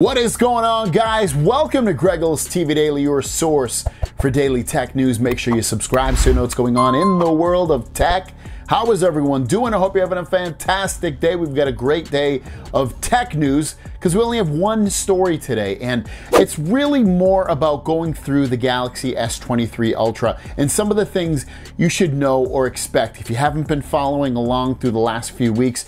What is going on, guys? Welcome to Greggles TV Daily, your source for daily tech news. Make sure you subscribe so you know what's going on in the world of tech. How is everyone doing? I hope you're having a fantastic day. We've got a great day of tech news because we only have one story today, and it's really more about going through the Galaxy S23 Ultra and some of the things you should know or expect. If you haven't been following along through the last few weeks,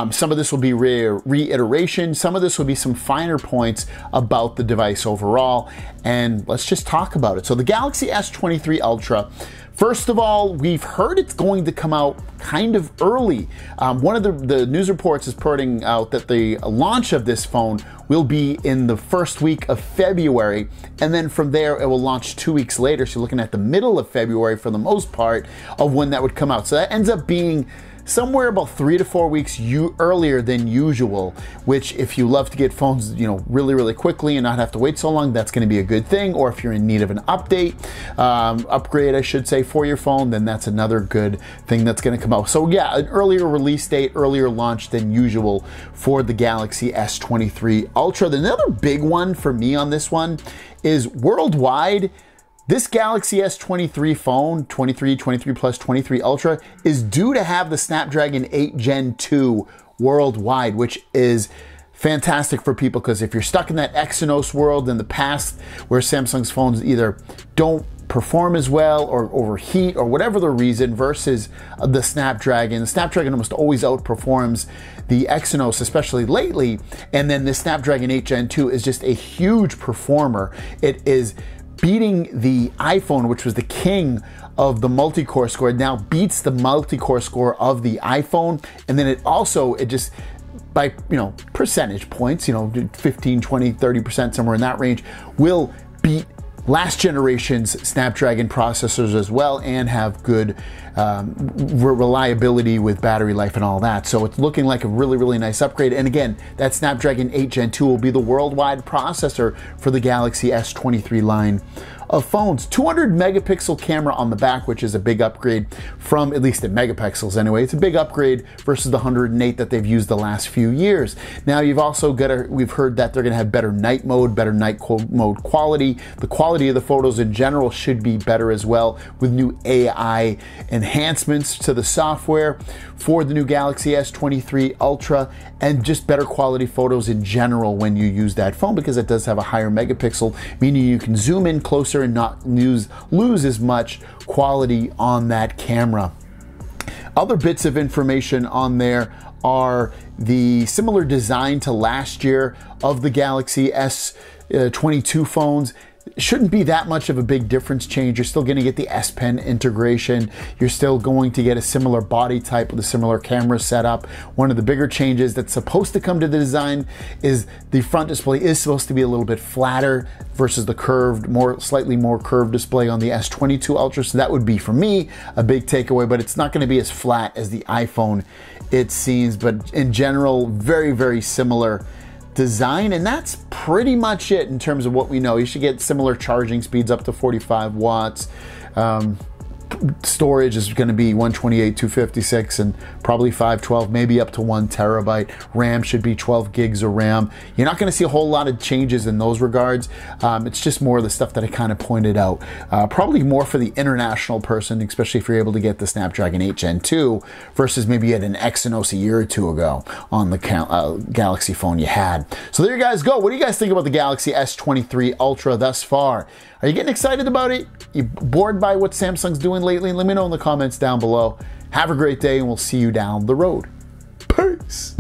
some of this will be reiteration, some of this will be some finer points about the device overall, and let's just talk about it. So the Galaxy S23 Ultra, first of all, we've heard it's going to come out kind of early. One of the news reports is putting out that the launch of this phone will be in the first week of February, and then from there it will launch 2 weeks later. So you're looking at the middle of February for the most part of when that would come out. So that ends up being somewhere about 3 to 4 weeks earlier than usual, which if you love to get phones, really quickly and not have to wait so long, that's going to be a good thing. Or if you're in need of an upgrade, I should say, for your phone, then that's another good thing that's going to come out. So yeah, an earlier release date, earlier launch than usual for the Galaxy S23 Ultra. Another big one for me on this one is worldwide. This Galaxy S23 phone, 23 Plus, 23 Ultra, is due to have the Snapdragon 8 Gen 2 worldwide, which is fantastic for people because if you're stuck in that Exynos world in the past where Samsung's phones either don't perform as well or overheat or whatever the reason versus the Snapdragon almost always outperforms the Exynos, especially lately, and then the Snapdragon 8 Gen 2 is just a huge performer. It is beating the iPhone, which was the king of the multi-core score. It now beats the multi-core score of the iPhone, and then it just by percentage points, 15, 20, 30%, somewhere in that range, will beat last generation's Snapdragon processors as well and have good reliability with battery life and all that. So it's looking like a really nice upgrade. And again, that Snapdragon 8 Gen 2 will be the worldwide processor for the Galaxy S23 line of phones. 200 megapixel camera on the back, which is a big upgrade from, at least in megapixels anyway, it's a big upgrade versus the 108 that they've used the last few years. Now you've also we've heard that they're gonna have better night mode quality. The quality of the photos in general should be better as well, with new AI enhancements to the software for the new Galaxy S23 Ultra, and just better quality photos in general when you use that phone, because it does have a higher megapixel, meaning you can zoom in closer and not lose as much quality on that camera. Other bits of information on there are the similar design to last year of the Galaxy S22 phones. Shouldn't be that much of a big difference change. You're still going to get the S Pen integration. You're still going to get a similar body type with a similar camera setup. One of the bigger changes that's supposed to come to the design is the front display is supposed to be a little bit flatter versus the slightly more curved display on the S22 Ultra. So that would be, for me, a big takeaway, but it's not going to be as flat as the iPhone, it seems. But in general, very similar design, and that's pretty much it in terms of what we know. You should get similar charging speeds up to 45 watts. Storage is going to be 128, 256, and probably 512, maybe up to 1 terabyte. RAM should be 12 gigs of RAM. You're not going to see a whole lot of changes in those regards. It's just more of the stuff that I kind of pointed out. Probably more for the international person, especially if you're able to get the Snapdragon 8 Gen 2 versus maybe you had an Exynos a year or two ago on the Galaxy phone you had. So there you guys go. What do you guys think about the Galaxy S23 Ultra thus far? Are you getting excited about it? You bored by what Samsung's doing lately? Let me know in the comments down below. Have a great day, and we'll see you down the road. Peace.